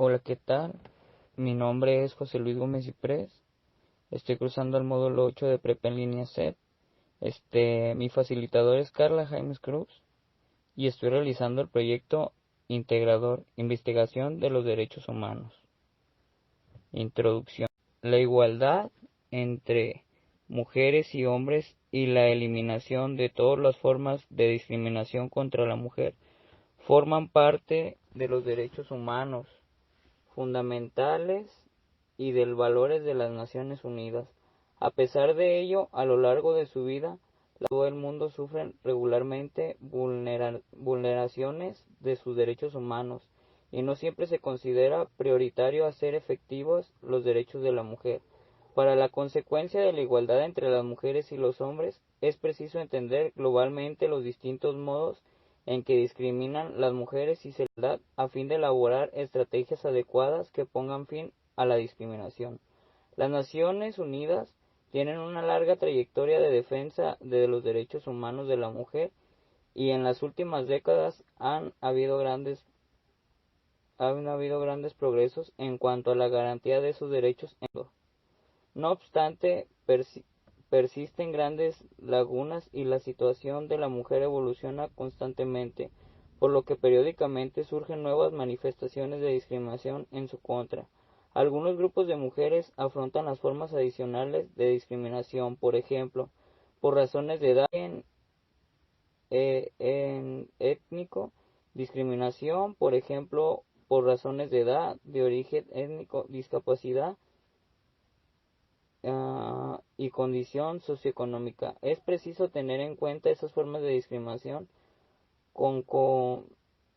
Hola, ¿qué tal? Mi nombre es José Luis Gómez Ciprés. Estoy cursando el módulo 8 de Prepa en línea SET. Mi facilitador es Carla Jaimes Cruz y estoy realizando el proyecto integrador Investigación de los Derechos Humanos. Introducción. La igualdad entre mujeres y hombres y la eliminación de todas las formas de discriminación contra la mujer forman parte de los derechos humanos fundamentales y de valores de las Naciones Unidas. A pesar de ello, a lo largo de su vida, todo el mundo sufre regularmente vulneraciones de sus derechos humanos y no siempre se considera prioritario hacer efectivos los derechos de la mujer. Para la consecuencia de la igualdad entre las mujeres y los hombres, es preciso entender globalmente los distintos modos en que discriminan las mujeres y se les da a fin de elaborar estrategias adecuadas que pongan fin a la discriminación. Las Naciones Unidas tienen una larga trayectoria de defensa de los derechos humanos de la mujer y en las últimas décadas han habido grandes progresos en cuanto a la garantía de sus derechos en el mundo. No obstante, persisten grandes lagunas y la situación de la mujer evoluciona constantemente, por lo que periódicamente surgen nuevas manifestaciones de discriminación en su contra. Algunos grupos de mujeres afrontan las formas adicionales de discriminación, por ejemplo, por razones de edad en étnico, discriminación, por ejemplo, por razones de edad, de origen étnico, discapacidad, y condición socioeconómica. Es preciso tener en cuenta esas formas de discriminación con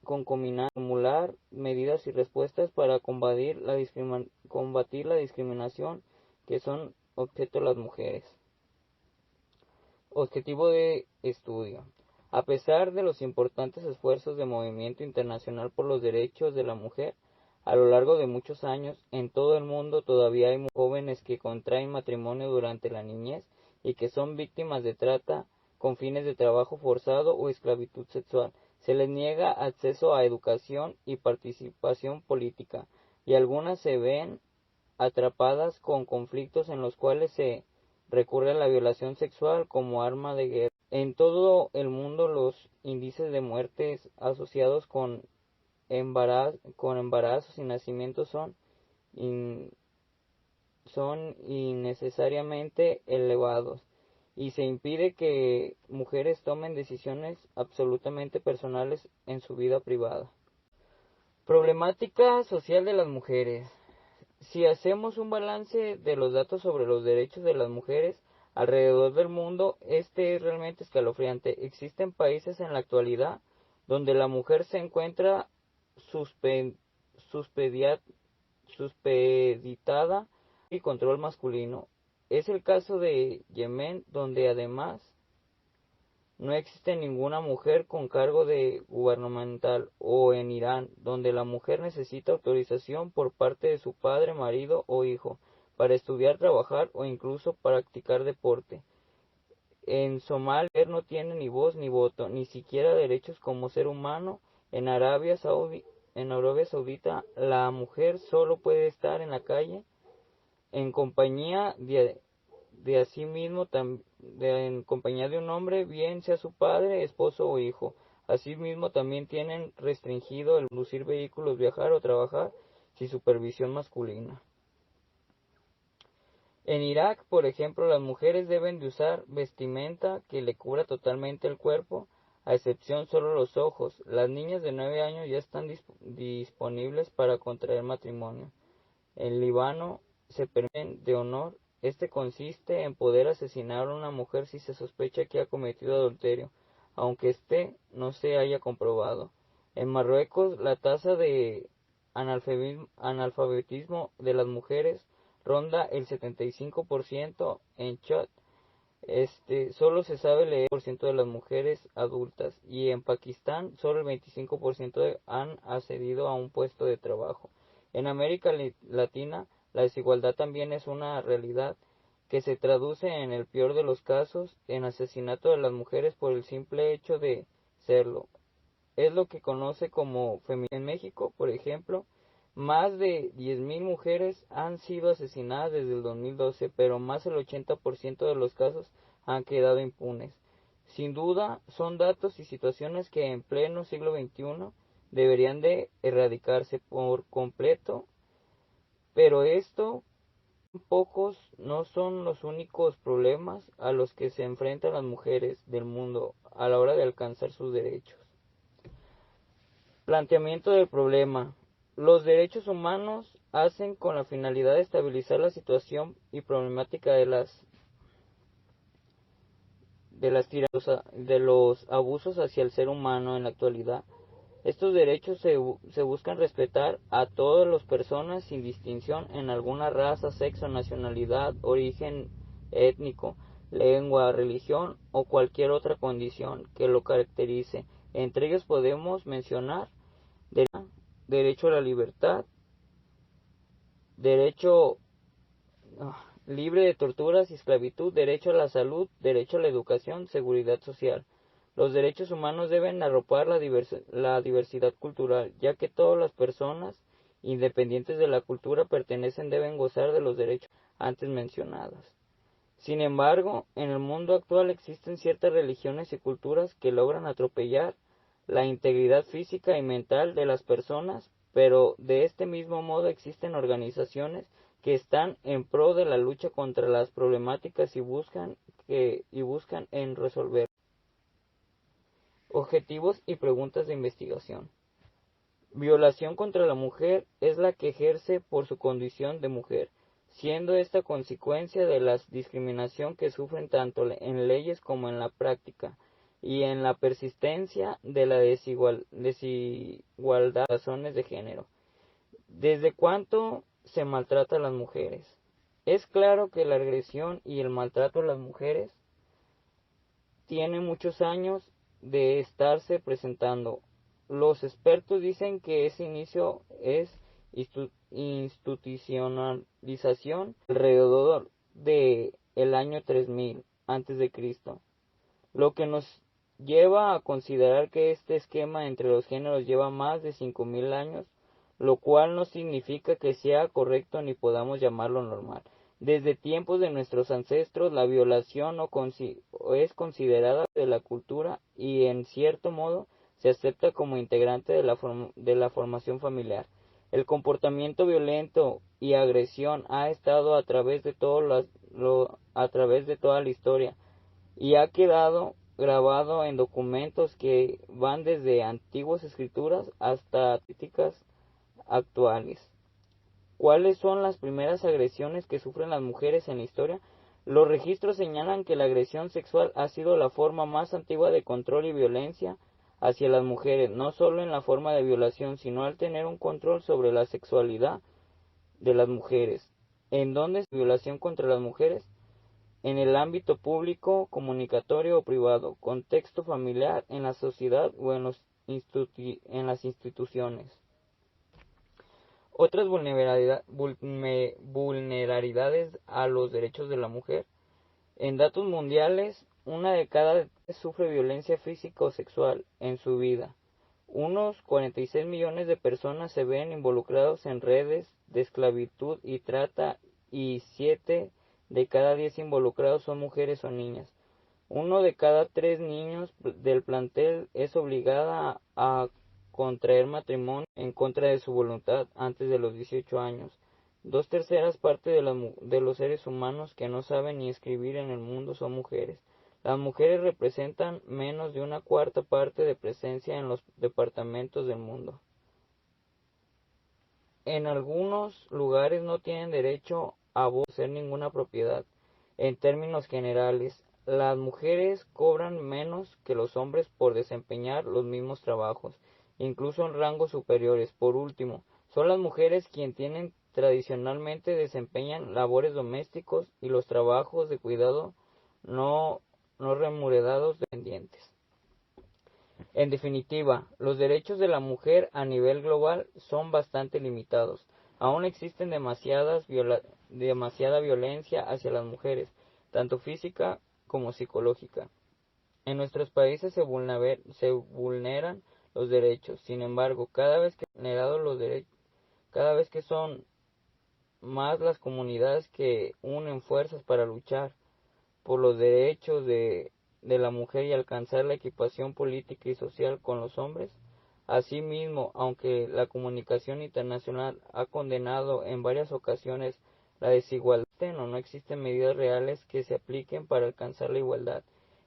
formular medidas y respuestas para combatir la discriminación que son objeto de las mujeres. Objetivo de estudio. A pesar de los importantes esfuerzos de movimiento internacional por los derechos de la mujer, a lo largo de muchos años, en todo el mundo todavía hay jóvenes que contraen matrimonio durante la niñez y que son víctimas de trata con fines de trabajo forzado o esclavitud sexual. Se les niega acceso a educación y participación política, y algunas se ven atrapadas con conflictos en los cuales se recurre a la violación sexual como arma de guerra. En todo el mundo los índices de muertes asociados con embarazos y nacimientos son innecesariamente elevados y se impide que mujeres tomen decisiones absolutamente personales en su vida privada. Problemática social de las mujeres. Si hacemos un balance de los datos sobre los derechos de las mujeres alrededor del mundo, este es realmente escalofriante. Existen países en la actualidad donde la mujer se encuentra supeditada y control masculino. Es el caso de Yemen, donde además no existe ninguna mujer con cargo gubernamental, o en Irán, donde la mujer necesita autorización por parte de su padre, marido o hijo para estudiar, trabajar o incluso practicar deporte. En Somalia, la mujer no tiene ni voz ni voto, ni siquiera derechos como ser humano. En Arabia Saudita, la mujer solo puede estar en la calle en compañía en compañía de un hombre, bien sea su padre, esposo o hijo. Asimismo, también tienen restringido el conducir vehículos, viajar o trabajar sin supervisión masculina. En Irak, por ejemplo, las mujeres deben de usar vestimenta que le cubra totalmente el cuerpo, a excepción solo los ojos. Las niñas de 9 años ya están disponibles para contraer matrimonio. En Líbano se permiten de honor. Este consiste en poder asesinar a una mujer si se sospecha que ha cometido adulterio, aunque éste no se haya comprobado. En Marruecos, la tasa de analfabetismo de las mujeres ronda el 75%. En Chad, solo se sabe leer el 1% de las mujeres adultas, y en Pakistán solo el 25% han accedido a un puesto de trabajo. En América Latina, la desigualdad también es una realidad que se traduce en el peor de los casos en asesinato de las mujeres por el simple hecho de serlo. Es lo que conoce como feminismo. En México, por ejemplo, Más de 10.000 mujeres han sido asesinadas desde el 2012, pero más del 80% de los casos han quedado impunes. Sin duda, son datos y situaciones que en pleno siglo XXI deberían de erradicarse por completo, pero esto pocos no son los únicos problemas a los que se enfrentan las mujeres del mundo a la hora de alcanzar sus derechos. Planteamiento del problema. Los derechos humanos hacen con la finalidad de estabilizar la situación y problemática de los abusos hacia el ser humano en la actualidad. Estos derechos se buscan respetar a todas las personas sin distinción en alguna raza, sexo, nacionalidad, origen étnico, lengua, religión o cualquier otra condición que lo caracterice. Entre ellos podemos mencionar derecho a la libertad, derecho libre de torturas y esclavitud, derecho a la salud, derecho a la educación, seguridad social. Los derechos humanos deben arropar la diversidad cultural, ya que todas las personas, independientes de la cultura pertenecen, deben gozar de los derechos antes mencionados. Sin embargo, en el mundo actual existen ciertas religiones y culturas que logran atropellar la integridad física y mental de las personas, pero de este mismo modo existen organizaciones que están en pro de la lucha contra las problemáticas y buscan en resolver. Objetivos y preguntas de investigación. Violación contra la mujer es la que ejerce por su condición de mujer, siendo esta consecuencia de la discriminación que sufren tanto en leyes como en la práctica, y en la persistencia de la desigualdad por razones de género. ¿Desde cuánto se maltrata a las mujeres? Es claro que la agresión y el maltrato a las mujeres tiene muchos años de estarse presentando. Los expertos dicen que ese inicio es institucionalización alrededor de el año 3000 antes de Cristo, lo que nos lleva a considerar que este esquema entre los géneros lleva más de 5000 años, lo cual no significa que sea correcto ni podamos llamarlo normal. Desde tiempos de nuestros ancestros, la violación es considerada de la cultura y en cierto modo se acepta como integrante de la formación familiar. El comportamiento violento y agresión ha estado a través de toda la historia y ha quedado grabado en documentos que van desde antiguas escrituras hasta críticas actuales. ¿Cuáles son las primeras agresiones que sufren las mujeres en la historia? Los registros señalan que la agresión sexual ha sido la forma más antigua de control y violencia hacia las mujeres, no solo en la forma de violación, sino al tener un control sobre la sexualidad de las mujeres. ¿En dónde es la violación contra las mujeres? En el ámbito público, comunicatorio o privado, contexto familiar, en la sociedad o en las instituciones. Otras vulnerabilidades a los derechos de la mujer. En datos mundiales, una de cada 10 sufre violencia física o sexual en su vida. Unos 46 millones de personas se ven involucrados en redes de esclavitud y trata y 7 de cada 10 involucrados son mujeres o niñas. Uno de cada 3 niños del plantel es obligada a contraer matrimonio en contra de su voluntad antes de los 18 años. 2/3 partes de los seres humanos que no saben ni escribir en el mundo son mujeres. Las mujeres representan menos de 1/4 parte de presencia en los departamentos del mundo. En algunos lugares no tienen derecho a poseer ninguna propiedad. En términos generales, las mujeres cobran menos que los hombres por desempeñar los mismos trabajos, incluso en rangos superiores. Por último, son las mujeres quienes tradicionalmente desempeñan labores domésticos y los trabajos de cuidado no remunerados dependientes. En definitiva, los derechos de la mujer a nivel global son bastante limitados. Aún existen demasiada violencia hacia las mujeres, tanto física como psicológica. En nuestros países se vulneran los derechos. Sin embargo, cada vez que vulnerados los derechos, cada vez que son más las comunidades que unen fuerzas para luchar por los derechos de la mujer y alcanzar la equiparación política y social con los hombres. Asimismo, aunque la comunicación internacional ha condenado en varias ocasiones la desigualdad, no existen medidas reales que se apliquen para alcanzar la igualdad.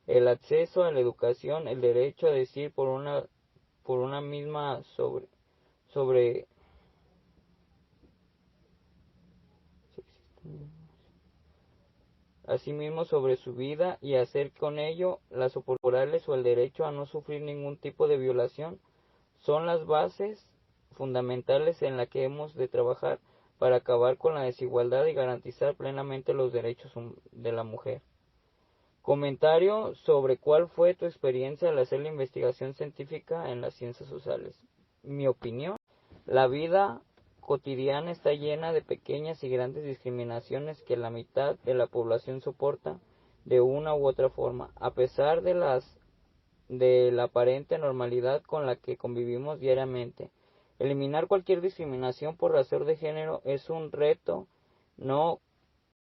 El acceso a la educación, el derecho a decidir por una misma sobre asimismo sobre su vida y hacer con ello las oportunidades o el derecho a no sufrir ningún tipo de violación son las bases fundamentales en las que hemos de trabajar para acabar con la desigualdad y garantizar plenamente los derechos de la mujer. Comentario sobre cuál fue tu experiencia al hacer la investigación científica en las ciencias sociales. Mi opinión, la vida cotidiana está llena de pequeñas y grandes discriminaciones que la mitad de la población soporta de una u otra forma, a pesar de la aparente normalidad con la que convivimos diariamente. Eliminar cualquier discriminación por razón de género es un reto no